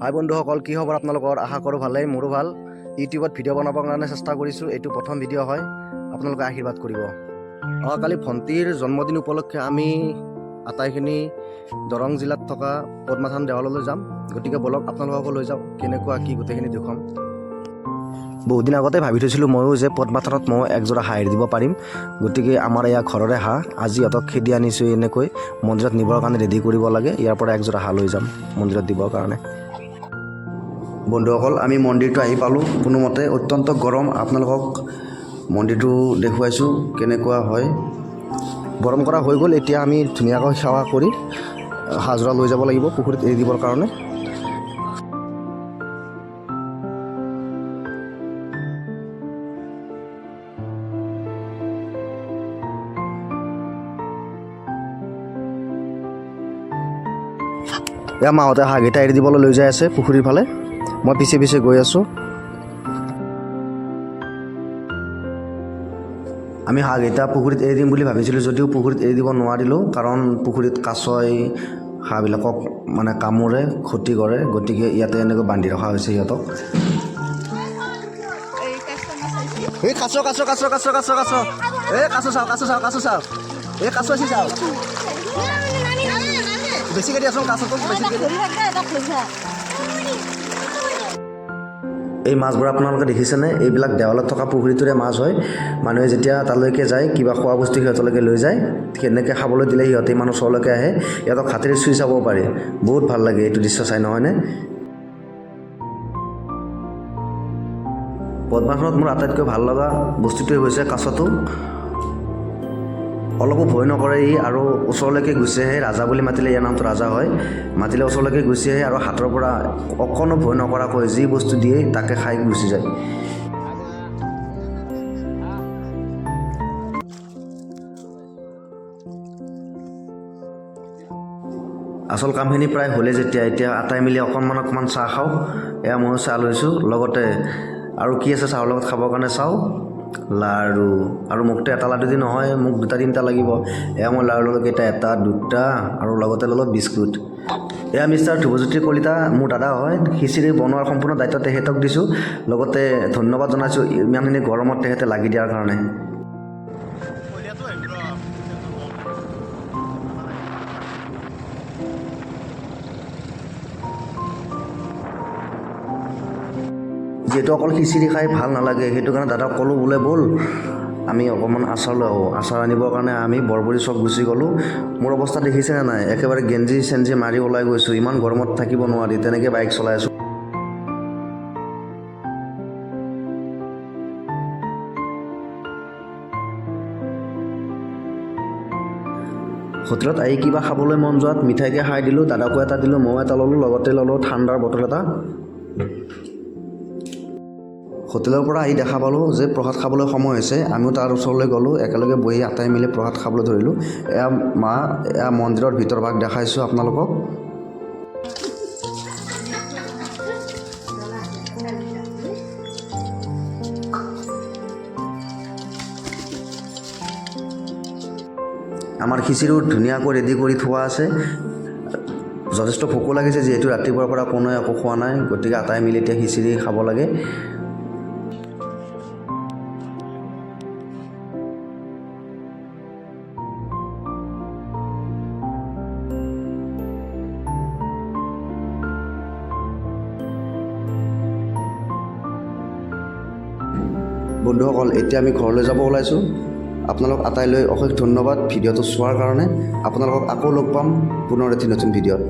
হাই বন্ধুসকল, কি খবৰ আপোনালোকৰ? আশা কৰোঁ ভালেই, মোৰো ভাল। ইউটিউবত ভিডিঅ' বনাবৰ কাৰণে চেষ্টা কৰিছোঁ। এইটো প্ৰথম ভিডিঅ' হয়, আপোনালোকে আশীৰ্বাদ কৰিব। কালি ভণ্টিৰ জন্মদিন উপলক্ষে আমি আটাইখিনি দৰং জিলাত থকা পদ্মাথান দেৱালয়লৈ যাম। গতিকে বলক আপোনালোককো লৈ যাওঁ, কেনেকুৱা কি গোটেইখিনি দেখুৱাম। বহুদিন আগতে ভাবি থৈছিলোঁ ময়ো যে পদ্মাথানত মই একযোৰা হাঁহ এৰি দিব পাৰিম। গতিকে আমাৰ এয়া ঘৰৰে হাঁহ, আজি ইহঁতক খেদি আনিছোঁ। এনেকৈ মন্দিৰত নিবৰ কাৰণে ৰেডি কৰিব লাগে। ইয়াৰ পৰা একযোৰা হাঁহ লৈ যাম মন্দিৰত দিবৰ কাৰণে। বন্ধুসকল, আমি মন্দিৰটো আহি পালোঁ কোনোমতে। অত্যন্ত গৰম। আপোনালোকক মন্দিৰটো দেখুৱাইছোঁ কেনেকুৱা হয়। গৰম কৰা হৈ গ'ল। এতিয়া আমি ধুনীয়াকৈ সেৱা কৰি হাঁহযোৰা লৈ যাব লাগিব পুখুৰীত এৰি দিবৰ কাৰণে। এয়া মাহঁতে হাঁহকেইটা এৰি দিবলৈ লৈ যাই আছে পুখুৰীৰ ফালে। মই পিছে পিছে গৈ আছোঁ। আমি হাঁহকেইটা পুখুৰীত এৰি দিম বুলি ভাবিছিলোঁ, যদিও পুখুৰীত এৰি দিব নোৱাৰিলোঁ, কাৰণ পুখুৰীত কাছই হাঁহবিলাকক কামোৰে, ক্ষতি কৰে। গতিকে ইয়াতে এনেকৈ বান্ধি ৰখা হৈছে সিহঁতক। এই কাছ কাছ কাছ কাছ কাছ কাছ এই কাছ চাওঁ, কাছ চাওঁ, কাছ চাওঁ, এই কাছ আছি চাওঁ। বেছিকৈ দিয়াচোন কাছটো, বেছিকৈ। এই মাছবোৰ আপোনালোকে দেখিছেনে? এইবিলাক দেৱালত থকা পুখুৰীটোৰে মাছ হয়। মানুহে যেতিয়া তালৈকে যায়, কিবা খোৱা বস্তু সিহঁতলৈকে লৈ যায়, সেনেকৈ খাবলৈ দিলে সিহঁতে ইমান ওচৰলৈকে আহে। সিহঁতক হাতেৰে চুই চাব পাৰে। বহুত ভাল লাগে এইটো দৃশ্য চাই, নহয়নে? পদ্মাথানত মোৰ আটাইতকৈ ভাল লগা বস্তুটোৱে হৈছে কাছটো। অলপো ভয় নকৰে ই, আৰু ওচৰলৈকে গুচি আহে। ৰাজা বুলি মাতিলে ইয়াৰ নামটো ৰাজা হয়। মাতিলে ওচৰলৈকে গুচি আহে আৰু হাতৰ পৰা অকণো ভয় নকৰাকৈ যি বস্তু দিয়ে তাকে খাই গুচি যায়। আচল কামখিনি প্ৰায় হ'লে যেতিয়া, এতিয়া আটাই মিলি অকণমান চাহ খাওঁ। এয়া ময়ো চাহ লৈছোঁ, লগতে আৰু কি আছে চাহৰ লগত খাবৰ কাৰণে চাওঁ। লাড়ু, আৰু মোকতো এটা লাড়ু দি নহয়, মোক দুটা তিনিটা লাগিব। এয়া মই লাড়ু ল'লোঁ কেইটা, এটা দুটা, আৰু লগতে ল'লোঁ বিস্কুট। এয়া মিষ্টাৰ ধ্ৰুৱজ্যোতি কলিতা, মোৰ দাদা হয়। খিচিৰি বনোৱাৰ সম্পূৰ্ণ দায়িত্ব তেখেতক দিছোঁ। লগতে ধন্যবাদ জনাইছোঁ ইমানখিনি গৰমত তেখেতে লাগি দিয়াৰ কাৰণে। যিহেতু অকল খিচিৰি খাই ভাল নালাগে, সেইটো কাৰণে দাদাক ক'লোঁ বোলে ব'ল আমি অকণমান আচাৰ লৈ আহোঁ। আচাৰ আনিবৰ কাৰণে আমি বৰবৰী চক গুচি গ'লোঁ। মোৰ অৱস্থা দেখিছেনে নাই? একেবাৰে গেঞ্জি চেঞ্জি মাৰি ওলাই গৈছোঁ। ইমান গৰমত থাকিব নোৱাৰি, তেনেকৈ বাইক চলাই আছোঁ। হোটেলত আহি কিবা খাবলৈ মন যোৱাত মিঠাইকে খাই দিলোঁ। দাদাকো এটা দিলোঁ, ময়ো এটা ল'লোঁ, লগতে ল'লোঁ ঠাণ্ডাৰ বটল এটা। হোটেলৰ পৰা আহি দেখা পালোঁ যে প্ৰসাদ খাবলৈ সময় হৈছে। আমিও তাৰ ওচৰলৈ গ'লোঁ, একেলগে বহি আটাই মিলি প্ৰসাদ খাবলৈ ধৰিলোঁ। এয়া মন্দিৰৰ ভিতৰ ভাগ দেখাইছোঁ আপোনালোকক। আমাৰ খিচিৰিও ধুনীয়াকৈ ৰেডি কৰি থোৱা আছে। যথেষ্ট ভোকো লাগিছে, যিহেতু ৰাতিপুৱাৰ পৰা কোনোৱে একো খোৱা নাই। গতিকে আটাই মিলি এতিয়া খিচিৰি খাব লাগে। বন্ধুসকল, এতিয়া আমি ঘৰলৈ যাব ওলাইছোঁ। আপোনালোক আটাইলৈ অশেষ ধন্যবাদ ভিডিঅ'টো চোৱাৰ কাৰণে। আপোনালোকক আকৌ লগ পাম পুনৰ এটি নতুন ভিডিঅ'ত।